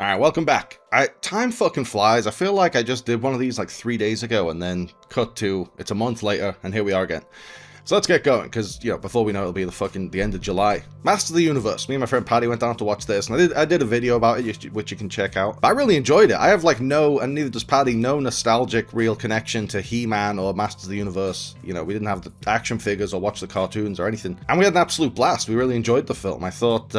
Alright, welcome back. Time fucking flies. I feel like I just did one of these like 3 days ago and then cut to, it's a month later, and here we are again. So let's get going, because, before we know it'll be the end of July. Master of the Universe. Me and my friend Paddy went down to watch this, and I did a video about it, which you can check out. But I really enjoyed it. I have and neither does Paddy, no nostalgic real connection to He-Man or Masters of the Universe. We didn't have the action figures or watch the cartoons or anything. And we had an absolute blast. We really enjoyed the film. I thought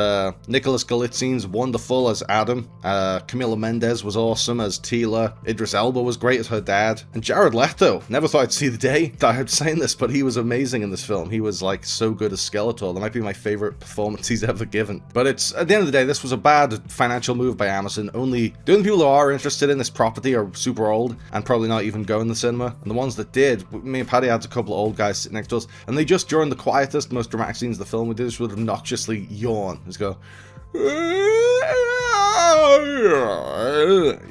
Nicholas Galitzin's wonderful as Adam. Camila Mendes was awesome as Tila. Idris Elba was great as her dad. And Jared Leto. Never thought I'd see the day I'm saying this, but he was amazing in this film. He was like so good as Skeletor. That might be my favorite performance he's ever given. But it's, at the end of the day, this was a bad financial move by Amazon. The only people who are interested in this property are super old and probably not even go in the cinema. And the ones that did, me and Paddy had a couple of old guys sitting next to us, and they just, during the quietest, most dramatic scenes of the film, we did this would obnoxiously yawn. Just go,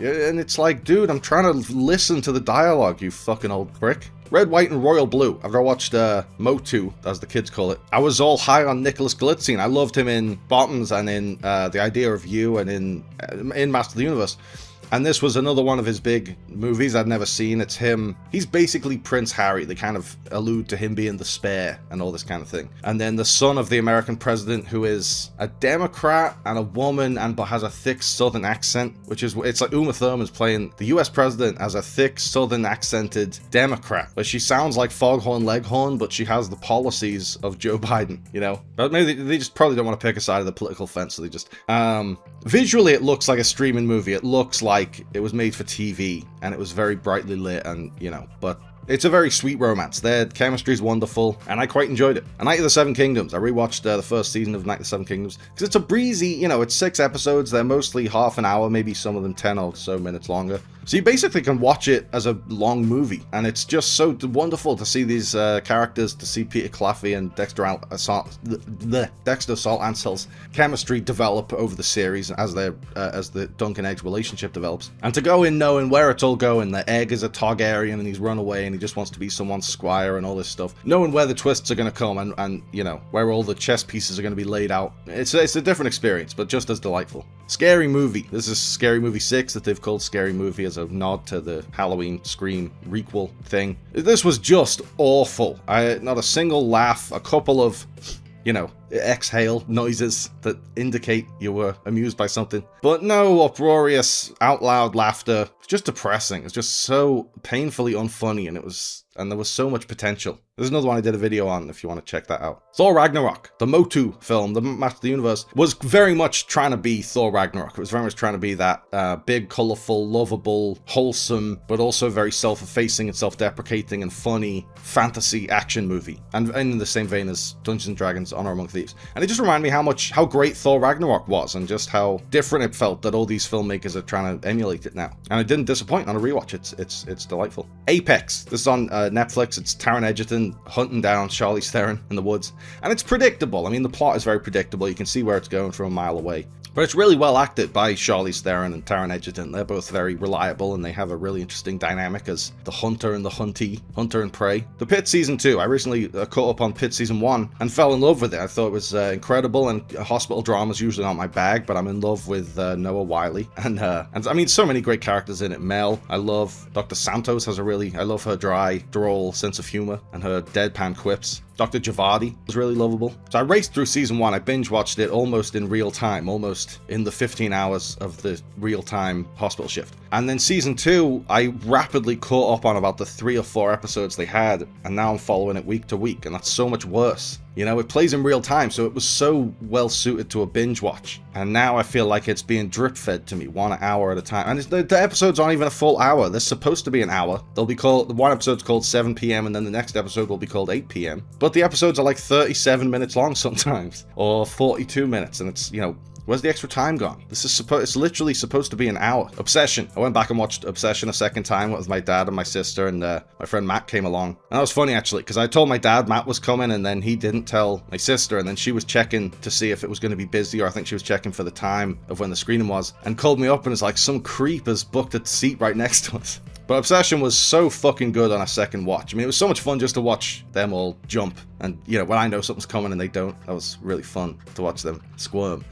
and it's like, dude, I'm trying to listen to the dialogue, you fucking old prick. Red, White, and Royal Blue. After I watched Motu, as the kids call it, I was all high on Nicholas Galitzin. I loved him in Bottoms and in The Idea of You and in Master of the Universe. And this was another one of his big movies I'd never seen. It's him. He's basically Prince Harry. They kind of allude to him being the spare and all this kind of thing. And then the son of the American president, who is a Democrat and a woman but has a thick Southern accent, it's like Uma Thurman's playing the US president as a thick Southern accented Democrat. But she sounds like Foghorn Leghorn, but she has the policies of Joe Biden, But maybe they just probably don't want to pick a side of the political fence, so they just... Visually, it looks like a streaming movie. It looks like it was made for TV, and it was very brightly lit, and, but it's a very sweet romance. Their chemistry is wonderful, and I quite enjoyed it. A Night of the Seven Kingdoms. I rewatched the first season of Night of the Seven Kingdoms, because it's a breezy, it's 6 episodes. They're mostly half an hour, maybe some of them 10 or so minutes longer. So you basically can watch it as a long movie, and it's just so wonderful to see these characters, to see Peter Claffey and Dexter Salt Ansell's chemistry develop over the series as the Dunk and Egg relationship develops, and to go in knowing where it's all going. The Egg is a Targaryen, and he's run away, and he just wants to be someone's squire, and all this stuff. Knowing where the twists are going to come, and where all the chess pieces are going to be laid out. It's a different experience, but just as delightful. Scary Movie. This is Scary Movie 6 that they've called Scary Movie as a nod to the Halloween Scream requel thing. This was just awful. Not a single laugh, a couple of, exhale noises that indicate you were amused by something. But no uproarious, out loud laughter. It's just depressing. It's just so painfully unfunny, and there was so much potential. There's another one I did a video on if you want to check that out. Thor Ragnarok, the Motu film, the Master of the Universe, was very much trying to be Thor Ragnarok. It was very much trying to be that big, colourful, lovable, wholesome, but also very self-effacing and self-deprecating and funny fantasy action movie. And in the same vein as Dungeons & Dragons Honor Among Thieves. And it just reminded me how great Thor Ragnarok was, and just how different it felt that all these filmmakers are trying to emulate it now. And it didn't disappoint on a rewatch. It's delightful. Apex. This is on Netflix. It's Taron Egerton hunting down Charlize Theron in the woods, and it's predictable. I mean, the plot is very predictable. You can see where it's going from a mile away, but it's really well acted by Charlize Theron and Taron Egerton. They're both very reliable, and they have a really interesting dynamic as the hunter and the huntee, hunter and prey. The Pitt season 2. I recently caught up on Pitt season 1 and fell in love with it. I thought it was incredible, and hospital drama is usually not my bag, but I'm in love with Noah Wiley, and I mean, so many great characters in it. Mel, I love. Dr. Santos I love her dry, droll sense of humor and her deadpan quips. Dr. Javadi was really lovable. So I raced through season 1. I binge watched it almost in real time, almost in the 15 hours of the real time hospital shift. And then season 2, I rapidly caught up on about the 3 or 4 episodes they had, and now I'm following it week to week, and that's so much worse. It plays in real time, so it was so well suited to a binge watch. And now I feel like it's being drip fed to me 1 hour at a time. And the episodes aren't even a full hour. They're supposed to be an hour. The one episode's called 7 p.m. and then the next episode will be called 8 p.m. But the episodes are like 37 minutes long sometimes, or 42 minutes, and it's, where's the extra time gone? It's literally supposed to be an hour. Obsession. I went back and watched Obsession a second time with my dad and my sister, and my friend Matt came along. And that was funny, actually, because I told my dad Matt was coming, and then he didn't tell my sister, and then she was checking to see if it was going to be busy, or I think she was checking for the time of when the screening was, and called me up and was like, some creep has booked a seat right next to us. But Obsession was so fucking good on a second watch. I mean, it was so much fun just to watch them all jump. And, when I know something's coming and they don't, that was really fun to watch them squirm.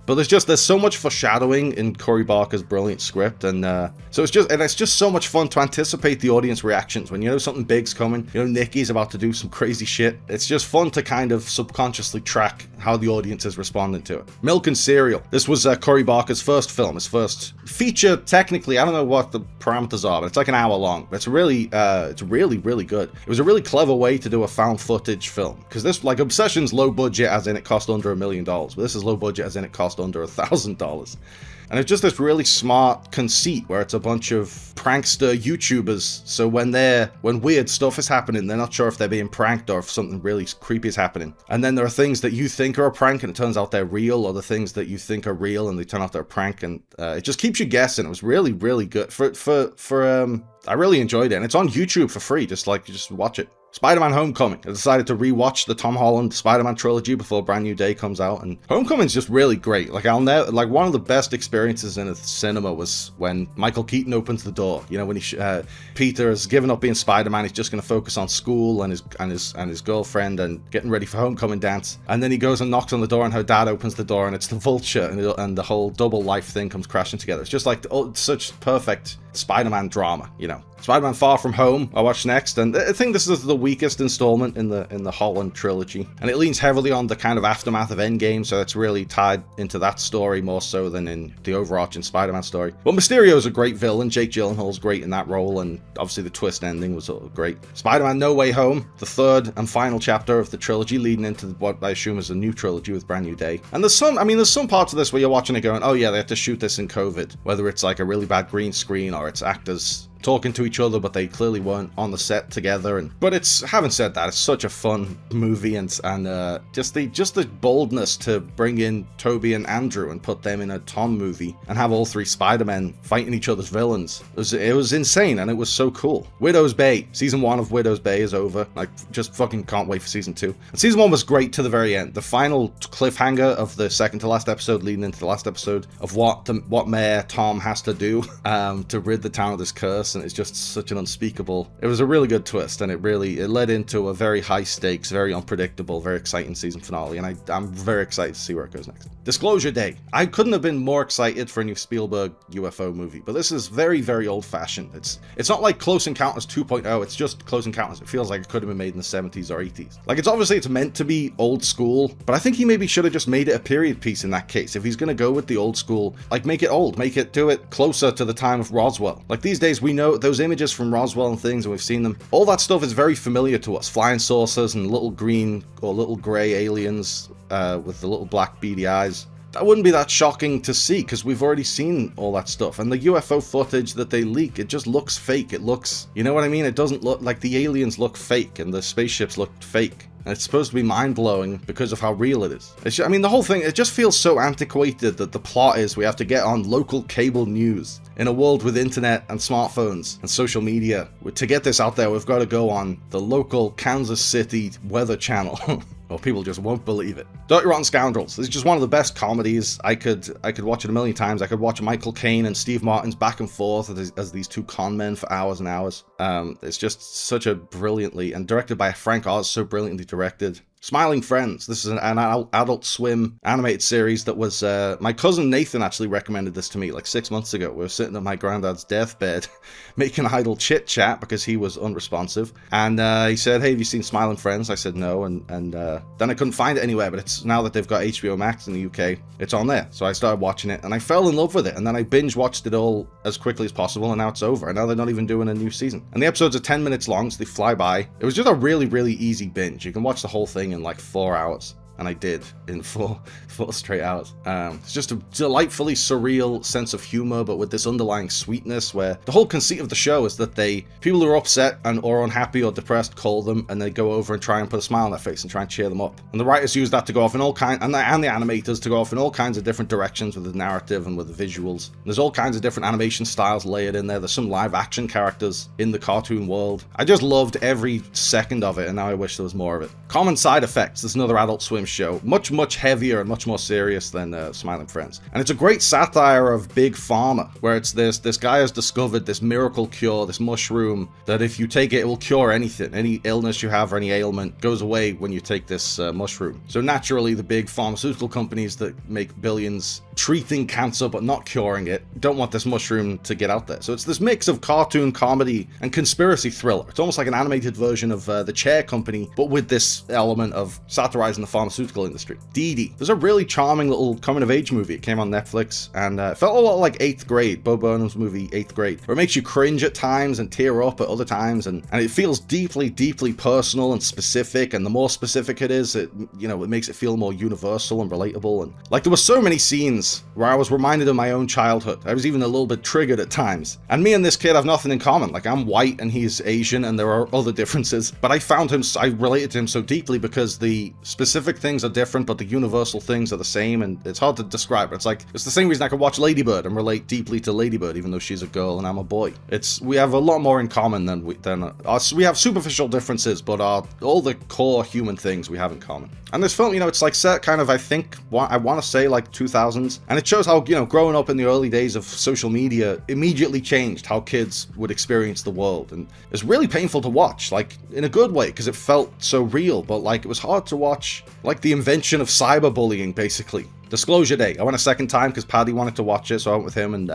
But there's so much foreshadowing in Cory Barker's brilliant script, and so it's just so much fun to anticipate the audience reactions when you know something big's coming. You know Nikki's about to do some crazy shit. It's just fun to kind of subconsciously track how the audience is responding to it. Milk and Cereal. This was Cory Barker's first film, his first feature. Technically, I don't know what the parameters are, but it's like an hour long. It's really good. It was a really clever way to do a found footage film, because this, like, Obsession's low budget as in it cost under $1 million, but this is low budget as in it cost under $1,000. And it's just this really smart conceit where it's a bunch of prankster YouTubers. So when weird stuff is happening, they're not sure if they're being pranked or if something really creepy is happening. And then there are things that you think are a prank and it turns out they're real, or the things that you think are real and they turn out they're a prank. And it just keeps you guessing. It was really, really good. I really enjoyed it. And it's on YouTube for free. Just watch it. Spider-Man Homecoming. I decided to rewatch the Tom Holland Spider-Man trilogy before Brand New Day comes out, and Homecoming's just really great. Like, one of the best experiences in a cinema was when Michael Keaton opens the door. You know, when Peter has given up being Spider-Man, he's just going to focus on school and his girlfriend and getting ready for homecoming dance. And then he goes and knocks on the door, and her dad opens the door, and it's the Vulture, and the whole double life thing comes crashing together. It's just like such perfect Spider-Man drama, you know. Spider-Man Far From Home I watched next, and I think this is the weakest installment in the Holland trilogy, and it leans heavily on the kind of aftermath of Endgame, so it's really tied into that story more so than in the overarching Spider-Man story. But Mysterio's a great villain, Jake Gyllenhaal's great in that role, and obviously the twist ending was great. Spider-Man No Way Home, the third and final chapter of the trilogy, leading into what I assume is a new trilogy with Brand New Day. And there's some parts of this where you're watching it going, oh yeah, they had to shoot this in COVID, whether it's like a really bad green screen or it's actors talking to each other, but they clearly weren't on the set together. But having said that, it's such a fun movie, and just the boldness to bring in Toby and Andrew and put them in a Tom movie and have all three Spider-Men fighting each other's villains. It was insane, and it was so cool. Widow's Bay. Season 1 of Widow's Bay is over. I just fucking can't wait for season 2. And season 1 was great to the very end. The final cliffhanger of the second to last episode, leading into the last episode, of what Mayor Tom has to do to rid the town of this curse. And it's just such an unspeakable. It was a really good twist, and it led into a very high stakes, very unpredictable, very exciting season finale, and I'm very excited to see where it goes next. Disclosure Day. I couldn't have been more excited for a new Spielberg UFO movie, but this is very, very old-fashioned. It's not like Close Encounters 2.0, it's just Close Encounters. It feels like it could have been made in the 70s or 80s. Like, it's meant to be old school, but I think he maybe should have just made it a period piece in that case. If he's gonna go with the old school, like, make it old, do it closer to the time of Roswell. Like, these days we know those images from Roswell and things, and we've seen them. All that stuff is very familiar to us. Flying saucers and little green or little grey aliens with the little black beady eyes. That wouldn't be that shocking to see, because we've already seen all that stuff. And the UFO footage that they leak, it just looks fake. It looks, you know what I mean? It doesn't look like the aliens look fake and the spaceships look fake. And it's supposed to be mind-blowing because of how real it is. The whole thing, it just feels so antiquated that the plot is we have to get on local cable news. In a world with internet and smartphones and social media, to get this out there, we've got to go on the local Kansas City Weather Channel. Or people just won't believe it. Dirty Rotten Scoundrels. This is just one of the best comedies. I could watch it a million times. I could watch Michael Caine and Steve Martin's back and forth as these two con men for hours and hours. It's just such a brilliantly, and directed by Frank Oz, so brilliantly directed. Smiling Friends. This is an Adult Swim animated series that was, my cousin Nathan actually recommended this to me like 6 months ago. We were sitting at my granddad's deathbed making idle chit chat because he was unresponsive. And he said, hey, have you seen Smiling Friends? I said no, and then I couldn't find it anywhere, but it's now that they've got HBO Max in the UK, it's on there. So I started watching it, and I fell in love with it, and then I binge watched it all as quickly as possible, and now it's over, and now they're not even doing a new season. And the episodes are 10 minutes long, so they fly by. It was just a really, really easy binge. You can watch the whole thing in like 4 hours. And I did in four straight hours. It's just a delightfully surreal sense of humor, but with this underlying sweetness where the whole conceit of the show is that people who are upset or unhappy or depressed call them, and they go over and try and put a smile on their face and try and cheer them up. And the writers use that to go off in all kinds, and the animators to go off in all kinds of different directions with the narrative and with the visuals. And there's all kinds of different animation styles layered in there. There's some live action characters in the cartoon world. I just loved every second of it, and now I wish there was more of it. Common Side Effects. There's another Adult Swim show. Much, much heavier and much more serious than Smiling Friends. And it's a great satire of Big Pharma, where it's this guy has discovered this miracle cure, this mushroom, that if you take it, it will cure anything. Any illness you have or any ailment goes away when you take this mushroom. So naturally, the big pharmaceutical companies that make billions treating cancer but not curing it don't want this mushroom to get out there. So it's this mix of cartoon comedy and conspiracy thriller. It's almost like an animated version of The Chair Company, but with this element of satirizing the pharmaceutical industry. Didi. There's a really charming little coming-of-age movie. It came on Netflix, and it felt a lot like 8th Grade, Bo Burnham's movie 8th Grade, where it makes you cringe at times and tear up at other times, and it feels deeply, deeply personal and specific, and the more specific it is, it makes it feel more universal and relatable. And like, there were so many scenes where I was reminded of my own childhood. I was even a little bit triggered at times. And me and this kid have nothing in common. Like, I'm white and he's Asian, and there are other differences, but I related to him so deeply because the specific things are different, but the universal things are the same, and it's hard to describe. It's like, it's the same reason I could watch Lady Bird and relate deeply to Lady Bird, even though she's a girl and I'm a boy. We have a lot more in common than we have superficial differences, but all the core human things we have in common. And this film, it's like set kind of, I want to say like 2000s, and it shows how, growing up in the early days of social media immediately changed how kids would experience the world. And it's really painful to watch, like, in a good way, because it felt so real, but like, it was hard to watch, like, the invention of cyberbullying, basically. Disclosure Day. I went a second time because Paddy wanted to watch it, so I went with him. And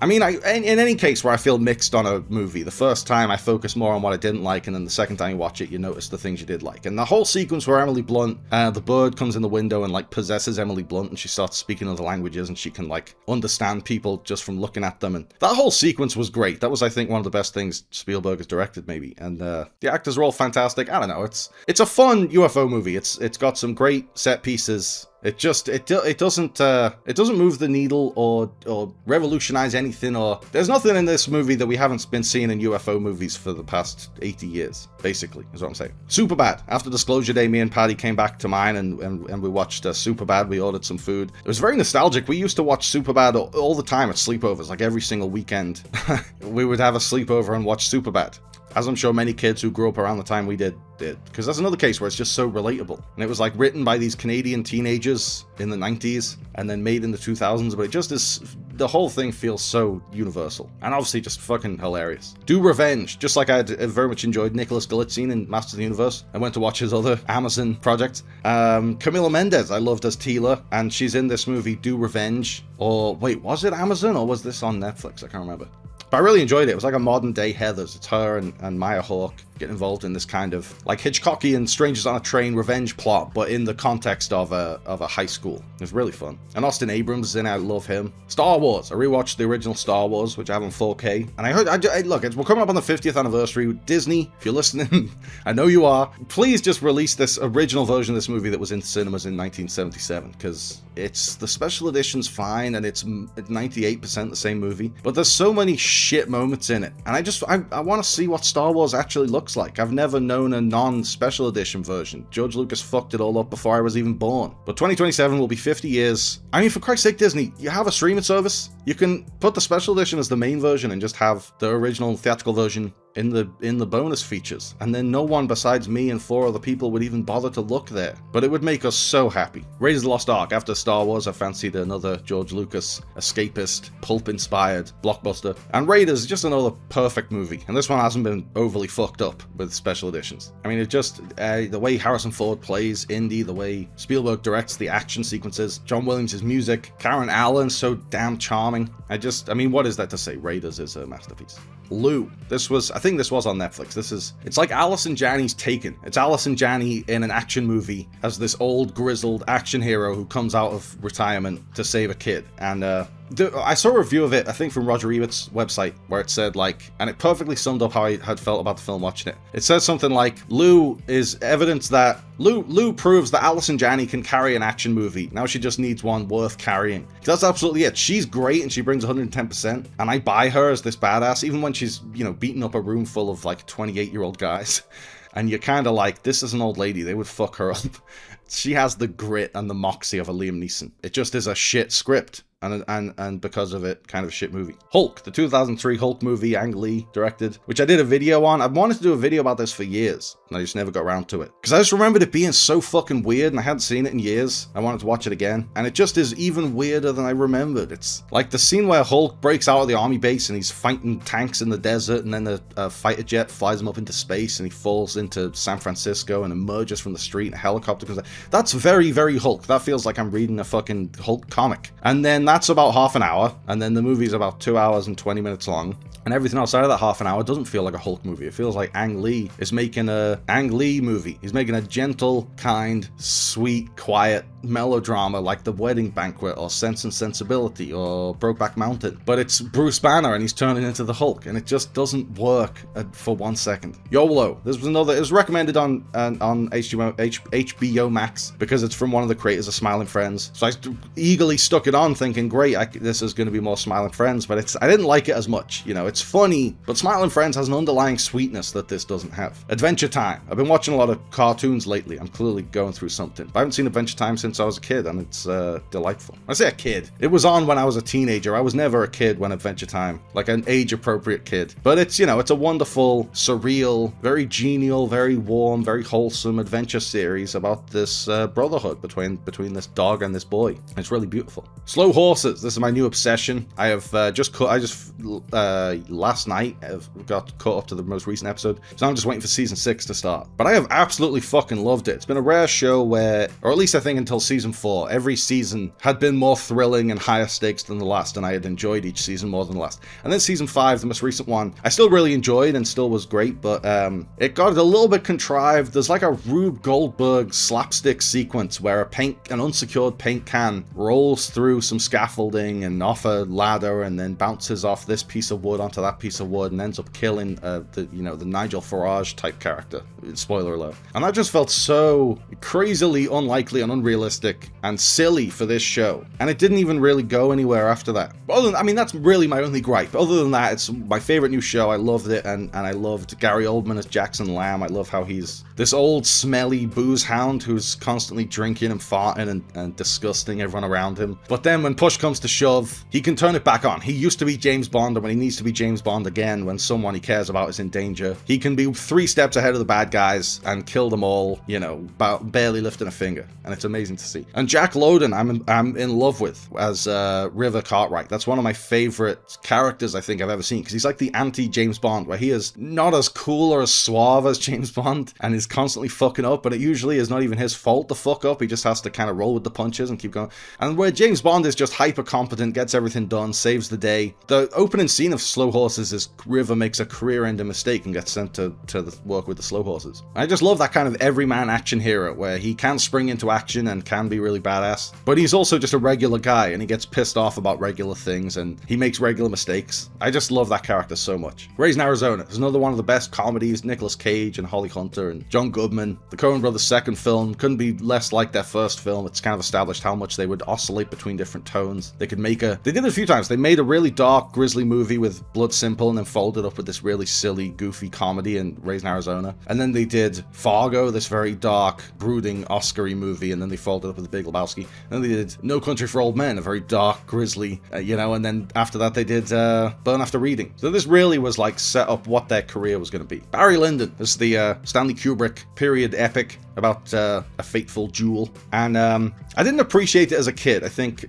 in any case where I feel mixed on a movie, the first time I focus more on what I didn't like, and then the second time you watch it, you notice the things you did like. And the whole sequence where Emily Blunt, the bird comes in the window and like possesses Emily Blunt, and she starts speaking other languages, and she can like understand people just from looking at them. And that whole sequence was great. That was, I think, one of the best things Spielberg has directed, maybe. And the actors are all fantastic. I don't know. It's a fun UFO movie. It's got some great set pieces. It doesn't move the needle or revolutionize anything, or there's nothing in this movie that we haven't been seeing in UFO movies for the past 80 years, basically, is what I'm saying. Superbad. After Disclosure Day, me and Paddy came back to mine and we watched Superbad. We ordered some food. It was very nostalgic. We used to watch Superbad all the time at sleepovers, like every single weekend. We would have a sleepover and watch Superbad. As I'm sure many kids who grew up around the time we did, because that's another case where it's just so relatable. And it was like written by these Canadian teenagers in the 90s and then made in the 2000s, but it just is, the whole thing feels so universal. And obviously just fucking hilarious. Do Revenge, just like I very much enjoyed Nicholas Galitzine in Masters of the Universe. I went to watch his other Amazon project. Camila Mendes I loved as Tila, and she's in this movie Do Revenge. Or wait, was it Amazon or was this on Netflix? I can't remember. But I really enjoyed it. It was like a modern day Heathers. It's her and Maya Hawke get involved in this kind of like Hitchcockian Strangers on a Train revenge plot, but in the context of a high school. It was really fun. And Austin Abrams is in it. I love him. Star Wars. I rewatched the original Star Wars, which I have on 4K. And I heard, look, we're coming up on the 50th anniversary. Disney, if you're listening, I know you are. Please just release this original version of this movie that was in cinemas in 1977, because the special edition's fine and it's 98% the same movie, but there's so many shit moments in it, and I want to see what Star Wars actually looks like. I've never known a non-special edition version. George Lucas fucked it all up before I was even born. But 2027 will be 50 years. I mean, for Christ's sake, Disney, you have a streaming service. You can put the special edition as the main version and just have the original theatrical version in the bonus features, and then no one besides me and 4 other people would even bother to look there. But it would make us so happy. Raiders of the Lost Ark. After Star Wars, I fancied another George Lucas escapist, pulp-inspired blockbuster, and Raiders is just another perfect movie, and this one hasn't been overly fucked up with special editions. I mean, it just the way Harrison Ford plays Indy, the way Spielberg directs the action sequences, John Williams' music, Karen Allen so damn charming. I mean, what is that to say? Raiders is a masterpiece. Lou. I think this was on Netflix. It's like Alice and Janney's Taken. It's Alice and Janney in an action movie as this old grizzled action hero who comes out of retirement to save a kid. And I saw a review of it, I think from Roger Ebert's website, where it said like, and it perfectly summed up how I had felt about the film watching it. It says something like, Lou is evidence that Lou proves that Alice and Janney can carry an action movie. Now she just needs one worth carrying. That's absolutely it. She's great and she brings 110%, and I buy her as this badass, even when she's, beating up a room full of like 28-year-old guys. And you're kind of like, this is an old lady, they would fuck her up. She has the grit and the moxie of a Liam Neeson. It just is a shit script. and because of it, kind of a shit movie. Hulk, the 2003 Hulk movie, Ang Lee directed, which I did a video on. I've wanted to do a video about this for years, and I just never got around to it. Because I just remembered it being so fucking weird, and I hadn't seen it in years. I wanted to watch it again, and it just is even weirder than I remembered. It's like the scene where Hulk breaks out of the army base, and he's fighting tanks in the desert, and then a fighter jet flies him up into space, and he falls into San Francisco and emerges from the street, and a helicopter comes out. That's very, very Hulk. That feels like I'm reading a fucking Hulk comic. And then that's about half an hour, and then the movie's about 2 hours and 20 minutes long. And everything outside of that half an hour doesn't feel like a Hulk movie. It feels like Ang Lee is making a Ang Lee movie. He's making a gentle, kind, sweet, quiet melodrama like The Wedding Banquet or Sense and Sensibility or Brokeback Mountain. But it's Bruce Banner and he's turning into the Hulk, and it just doesn't work for 1 second. YOLO. This was another. It was recommended on HBO Max because it's from one of the creators of Smiling Friends. So I eagerly stuck it on, thinking, great, this is going to be more Smiling Friends. But I didn't like it as much. You know, it's funny, but Smiling Friends has an underlying sweetness that this doesn't have. Adventure Time. I've been watching a lot of cartoons lately. I'm clearly going through something. I haven't seen Adventure Time since I was a kid, and it's delightful. I say a kid. It was on when I was a teenager. I was never a kid when Adventure Time, like an age-appropriate kid. But it's, you know, it's a wonderful, surreal, very genial, very warm, very wholesome adventure series about this brotherhood between this dog and this boy. It's really beautiful. Slow Horses. This is my new obsession. I have last night got caught up to the most recent episode, so I'm just waiting for season 6 to start. But I have absolutely fucking loved it. It's been a rare show where, or at least I think until season 4, every season had been more thrilling and higher stakes than the last, and I had enjoyed each season more than the last. And then season 5, the most recent one, I still really enjoyed and still was great, but it got a little bit contrived. There's like a Rube Goldberg slapstick sequence where an unsecured paint can rolls through some scaffolding and off a ladder and then bounces off this piece of wood onto that piece of wood and ends up killing the Nigel Farage type character. Spoiler alert. And that just felt so crazily unlikely and unrealistic and silly for this show. And it didn't even really go anywhere after that. That's really my only gripe. Other than that, it's my favorite new show. I loved it, and I loved Gary Oldman as Jackson Lamb. I love how he's this old smelly booze hound who's constantly drinking and farting and disgusting everyone around him. But then when push comes to shove, he can turn it back on. He used to be James Bond, and when he needs to be James Bond again, when someone he cares about is in danger, he can be 3 steps ahead of the bad guys and kill them all, barely lifting a finger. And it's amazing to see. And Jack Lowden, I'm in love with as River Cartwright. That's one of my favorite characters I think I've ever seen, because he's like the anti-James Bond, where he is not as cool or as suave as James Bond and is constantly fucking up, but it usually is not even his fault to fuck up. He just has to kind of roll with the punches and keep going. And where James Bond is just hyper competent, gets everything done, saves the day. The opening scene of Slow Horses is River makes a career-ending mistake and gets sent to work with the Slow Horses. I just love that kind of everyman action hero where he can spring into action and can be really badass, but he's also just a regular guy and he gets pissed off about regular things and he makes regular mistakes. I just love that character so much. Raising Arizona is another one of the best comedies. Nicolas Cage and Holly Hunter and John Goodman. The Coen brothers' second film couldn't be less like their first film. It's kind of established how much they would oscillate between different tones. They did it a few times. They made a really dark, grisly movie with Blood Simple and then followed it up with this really silly, goofy comedy in Raising Arizona. And then they did Fargo, this very dark, brooding, Oscar-y movie, and then they followed it up with The Big Lebowski. And then they did No Country for Old Men, a very dark, grisly, and then after that they did Burn After Reading. So this really was like set up what their career was going to be. Barry Lyndon is the Stanley Kubrick period epic about a fateful duel. And I didn't appreciate it as a kid. I think,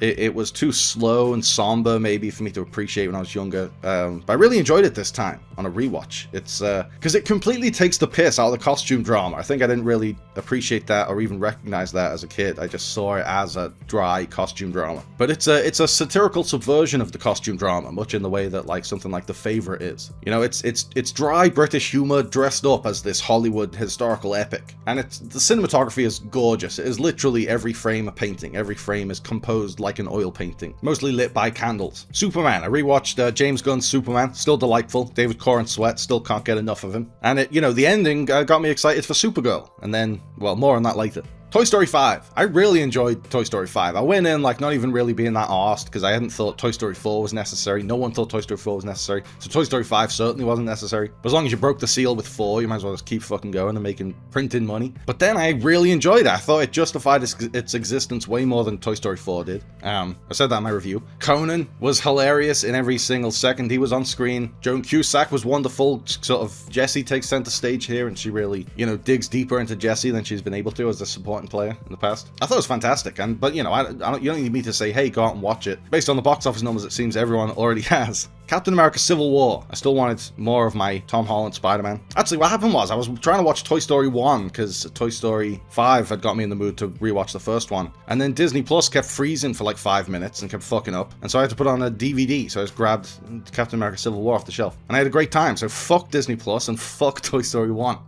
it was too slow and somber maybe for me to appreciate when I was younger. But I really enjoyed it this time on a rewatch. It's because it completely takes the piss out of the costume drama. I think I didn't really appreciate that or even recognize that as a kid. I just saw it as a dry costume drama. But it's a satirical subversion of the costume drama, much in the way that like something like The Favourite is. It's dry British humor dressed up as this Hollywood historical epic. And the cinematography is gorgeous. It is literally every frame a painting. Every frame is composed like an oil painting, mostly lit by candles. Superman. I rewatched James Gunn's Superman. Still delightful. David Corn Sweat. Still can't get enough of him. And the ending got me excited for Supergirl. And then, well, more on that later. Toy Story 5. I really enjoyed Toy Story 5. I went in like not even really being that arsed because I hadn't thought Toy Story 4 was necessary. No one thought Toy Story 4 was necessary. So Toy Story 5 certainly wasn't necessary. But as long as you broke the seal with 4, you might as well just keep fucking going and printing money. But then I really enjoyed it. I thought it justified its existence way more than Toy Story 4 did. I said that in my review. Conan was hilarious in every single second he was on screen. Joan Cusack was wonderful. Sort of Jessie takes center stage here, and she really, digs deeper into Jessie than she's been able to as a supporting player in the past. I thought it was fantastic, but you don't need me to say, hey, go out and watch it. Based on the box office numbers, it seems everyone already has. Captain America Civil War. I still wanted more of my Tom Holland Spider-Man. Actually, what happened was I was trying to watch Toy Story 1 because Toy Story 5 had got me in the mood to rewatch the first one. And then Disney Plus kept freezing for like 5 minutes and kept fucking up. And so I had to put on a DVD. So I just grabbed Captain America Civil War off the shelf. And I had a great time. So fuck Disney Plus and fuck Toy Story 1.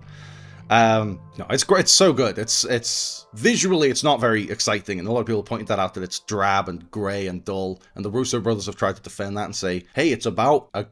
No, it's great. It's so good. It's visually, it's not very exciting, and a lot of people pointed that out, that it's drab and grey and dull, and the Russo brothers have tried to defend that and say, hey, it's about a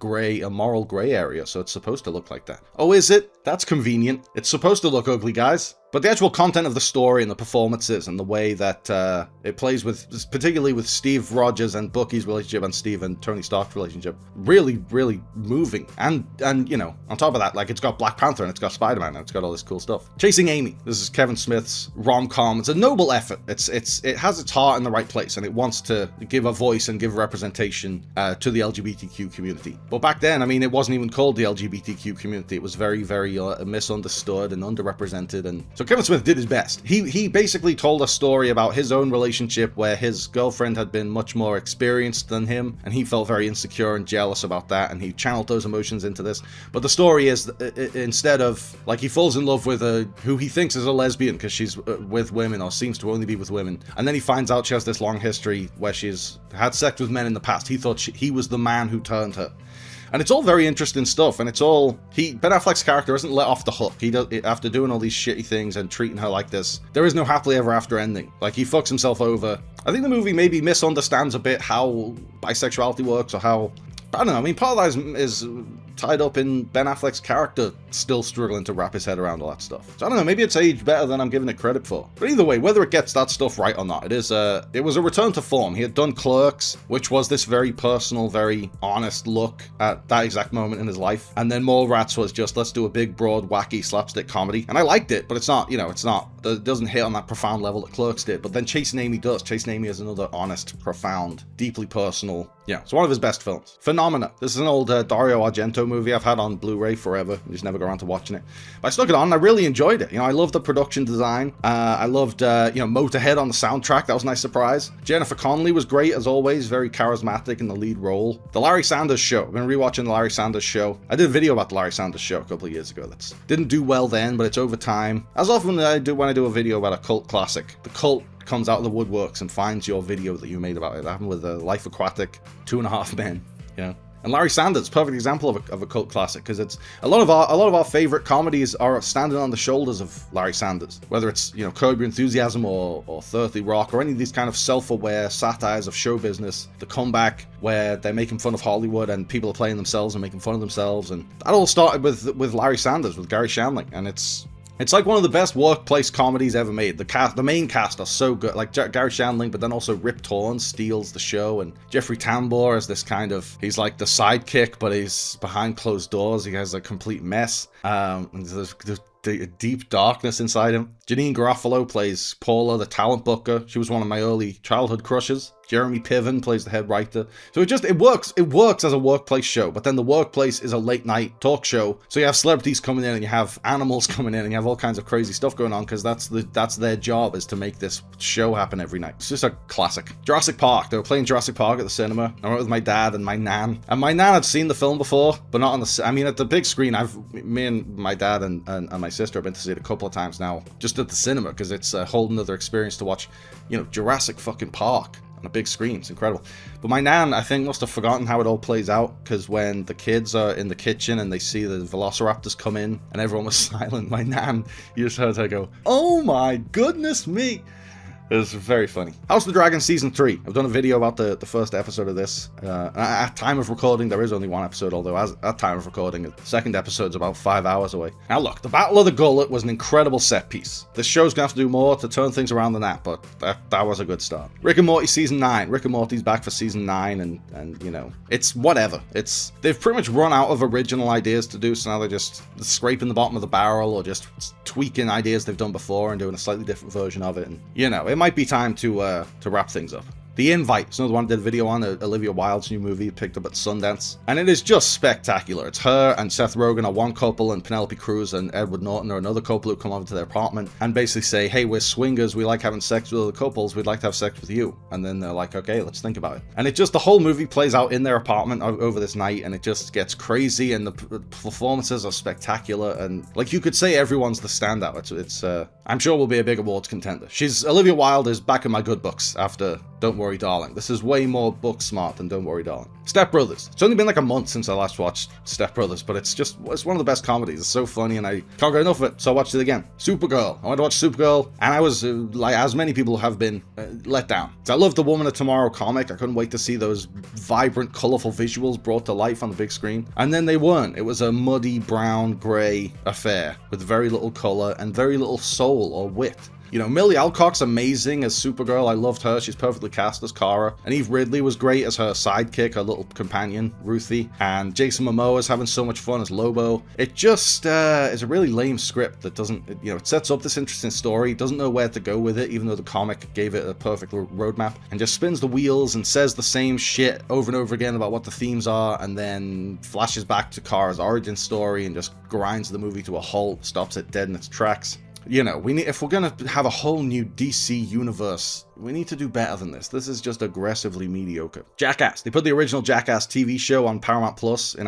moral grey area, so it's supposed to look like that. Oh, is it? That's convenient. It's supposed to look ugly, guys. But the actual content of the story and the performances and the way that it plays with, particularly with Steve Rogers and Bucky's relationship and Steve and Tony Stark's relationship, really, really moving. And on top of that, like, it's got Black Panther and it's got Spider-Man and it's got all this cool stuff. Chasing Amy. This is Kevin Smith's rom-com. It's a noble effort. It has its heart in the right place, and it wants to give a voice and give representation to the LGBTQ community. But back then, I mean, it wasn't even called the LGBTQ community. It was very, very misunderstood and underrepresented, and so Kevin Smith did his best. He basically told a story about his own relationship where his girlfriend had been much more experienced than him, and he felt very insecure and jealous about that, and he channeled those emotions into this. But the story is, instead of, like, he falls in love with who he thinks is a lesbian because she's with women, or seems to only be with women, and then he finds out she has this long history where she's had sex with men in the past. He thought he was the man who turned her. And it's all very interesting stuff, and it's all... Ben Affleck's character isn't let off the hook. He does, after doing all these shitty things and treating her like this, there is no happily ever after ending. Like, he fucks himself over. I think the movie maybe misunderstands a bit how bisexuality works, or how... I don't know, I mean, part of that is tied up in Ben Affleck's character still struggling to wrap his head around all that stuff. So I don't know, maybe it's aged better than I'm giving it credit for. But either way, whether it gets that stuff right or not, it was a return to form. He had done Clerks, which was this very personal, very honest look at that exact moment in his life. And then Mallrats was just, let's do a big, broad, wacky slapstick comedy. And I liked it, but it's not, it doesn't hit on that profound level that Clerks did. But then Chasing Amy does. Chasing Amy is another honest, profound, deeply personal, it's one of his best films. Phenomena. This is an old Dario Argento movie I've had on Blu-ray forever. I just never got around to watching it. But I stuck it on and I really enjoyed it. I loved the production design. I loved, Motorhead on the soundtrack. That was a nice surprise. Jennifer Connelly was great as always. Very charismatic in the lead role. The Larry Sanders Show. I've been rewatching the Larry Sanders Show. I did a video about the Larry Sanders Show a couple of years ago. That didn't do well then, but it's over time. As often as I do when I do a video about a cult classic. The cult comes out of the woodworks and finds your video that you made about it. That happened with Life Aquatic, 2.5 Men, And Larry Sanders, perfect example of a cult classic, because it's a lot of our favorite comedies are standing on the shoulders of Larry Sanders. Whether it's Curb Your Enthusiasm or 30 Rock or any of these kind of self-aware satires of show business, the comeback where they're making fun of Hollywood and people are playing themselves and making fun of themselves, and that all started with Larry Sanders, with Gary Shandling, and it's like one of the best workplace comedies ever made. The main cast are so good, like Gary Shandling, but then also Rip Torn steals the show, and Jeffrey Tambor is this kind of, he's like the sidekick, but he's behind closed doors. He has a complete mess. And there's deep darkness inside him. Janine Garofalo plays Paula, the talent booker. She was one of my early childhood crushes. Jeremy Piven plays the head writer. So it works as a workplace show, but then the workplace is a late night talk show. So you have celebrities coming in and you have animals coming in and you have all kinds of crazy stuff going on, because that's their job, is to make this show happen every night. It's just a classic. Jurassic Park. They were playing Jurassic Park at the cinema. I went with my dad and my nan. And my nan had seen the film before, but not on at the big screen. Me and my dad and my sister have been to see it a couple of times now, just at the cinema, because it's a whole nother experience to watch, Jurassic fucking Park on a big screen. It's incredible. But my nan, I think, must have forgotten how it all plays out, because when the kids are in the kitchen and they see the velociraptors come in and everyone was silent, my nan, you just heard her go, "Oh my goodness me." It was very funny. House of the Dragon Season 3. I've done a video about the first episode of this. At time of recording, there is only one episode, although at time of recording, the second episode's about 5 hours away. Now look, the Battle of the Gullet was an incredible set piece. This show's gonna have to do more to turn things around than that, but that was a good start. Rick and Morty Season 9. Rick and Morty's back for Season 9, and you know, it's whatever. They've pretty much run out of original ideas to do, so now they're just scraping the bottom of the barrel or just tweaking ideas they've done before and doing a slightly different version of it. And, you know, it might be time to wrap things up. The Invite is another one I did a video on, Olivia Wilde's new movie picked up at Sundance. And it is just spectacular. It's her and Seth Rogen are one couple, and Penelope Cruz and Edward Norton are another couple who come over to their apartment and basically say, hey, we're swingers, we like having sex with other couples, we'd like to have sex with you. And then they're like, okay, let's think about it. And the whole movie plays out in their apartment over this night, and it just gets crazy, and the performances are spectacular, and like you could say everyone's the standout. It's I'm sure will be a big awards contender. Olivia Wilde is back in my good books after Don't Worry Darling. This is way more book smart than Don't Worry Darling. Step Brothers. It's only been like a month since I last watched Step Brothers, but it's one of the best comedies. It's so funny and I can't get enough of it, so I watched it again. Supergirl. I went to watch Supergirl, and I was, like as many people have been, let down. I love the Woman of Tomorrow comic. I couldn't wait to see those vibrant, colourful visuals brought to life on the big screen. And then they weren't. It was a muddy, brown, grey affair with very little colour and very little soul or wit. You know, Millie Alcock's amazing as Supergirl. I loved her. She's perfectly cast as Kara. And Eve Ridley was great as her sidekick, her little companion, Ruthie. And Jason Momoa's having so much fun as Lobo. It just is a really lame script that doesn't, it sets up this interesting story, doesn't know where to go with it, even though the comic gave it a perfect roadmap, and just spins the wheels and says the same shit over and over again about what the themes are, and then flashes back to Kara's origin story and just grinds the movie to a halt, stops it dead in its tracks. You know, if we're gonna have a whole new DC universe, we need to do better than this. This is just aggressively mediocre. Jackass. They put the original Jackass TV show on Paramount Plus in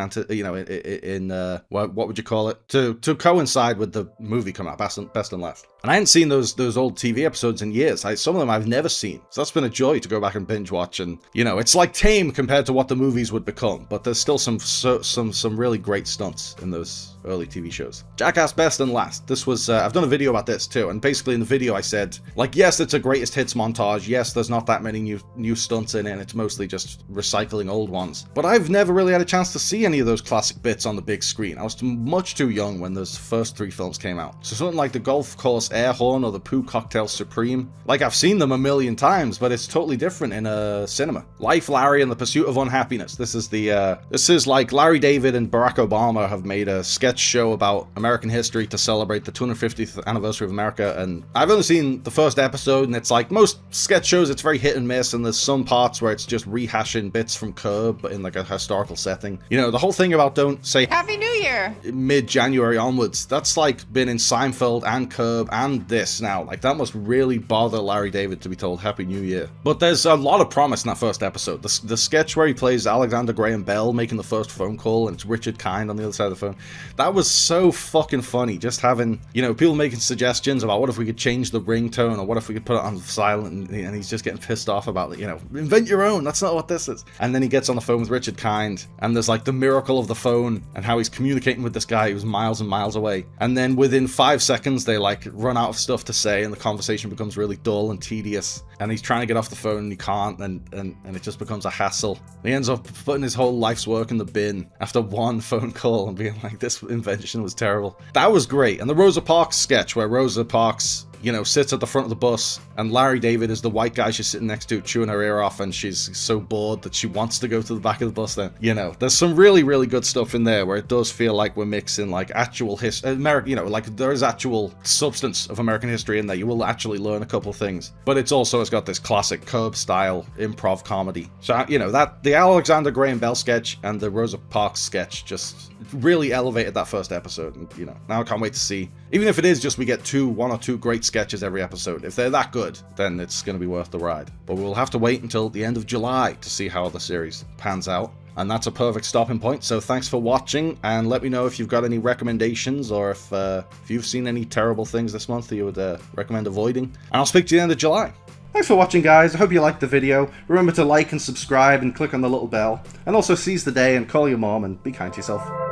what would you call it? To coincide with the movie coming out, Best and Last. And I hadn't seen those old TV episodes in years. Some of them I've never seen. So that's been a joy to go back and binge watch. And, it's like tame compared to what the movies would become. But there's still some really great stunts in those early TV shows. Jackass Best and Last. This was, I've done a video about this too. And basically in the video I said, yes, it's a greatest hits montage. Yes, there's not that many new stunts in it, and it's mostly just recycling old ones. But I've never really had a chance to see any of those classic bits on the big screen. I was much too young when those first 3 films came out. So something like the golf course air horn or the poo cocktail supreme, I've seen them a million times, but it's totally different in a cinema. Life, Larry, and the Pursuit of Unhappiness. This is like Larry David and Barack Obama have made a sketch show about American history to celebrate the 250th anniversary of America, and I've only seen the first episode, and it's like most sketch shows, it's very hit and miss, and there's some parts where it's just rehashing bits from Curb, but in like a historical setting. The whole thing about don't say Happy New Year mid-January onwards, that's been in Seinfeld and Curb and this now. That must really bother Larry David to be told Happy New Year. But there's a lot of promise in that first episode. The sketch where he plays Alexander Graham Bell making the first phone call, and it's Richard Kind on the other side of the phone. That was so fucking funny. Just having, people making suggestions about what if we could change the ringtone, or what if we could put it on silent, and he's just getting pissed off about it, invent your own, that's not what this is. And then he gets on the phone with Richard Kind, and there's the miracle of the phone, and how he's communicating with this guy who's miles and miles away. And then within 5 seconds, they run out of stuff to say, and the conversation becomes really dull and tedious. And he's trying to get off the phone, and he can't, and it just becomes a hassle. He ends up putting his whole life's work in the bin after one phone call and being like, this invention was terrible. That was great. And the Rosa Parks sketch, where Rosa Parks sits at the front of the bus, and Larry David is the white guy she's sitting next to, chewing her ear off, and she's so bored that she wants to go to the back of the bus then. There's some really, really good stuff in there where it does feel like we're mixing actual history, there is actual substance of American history in there. You will actually learn a couple things. But it's got this classic Curb style improv comedy. So, that the Alexander Graham Bell sketch and the Rosa Parks sketch just really elevated that first episode. And, now I can't wait to see, even if it is just we get 1 or 2 great sketches every episode. If they're that good, then it's going to be worth the ride. But we'll have to wait until the end of July to see how the series pans out. And that's a perfect stopping point. So thanks for watching, and let me know if you've got any recommendations, or if you've seen any terrible things this month that you would recommend avoiding. And I'll speak to you at the end of July. Thanks for watching, guys. I hope you liked the video. Remember to like and subscribe and click on the little bell. And also seize the day and call your mom and be kind to yourself.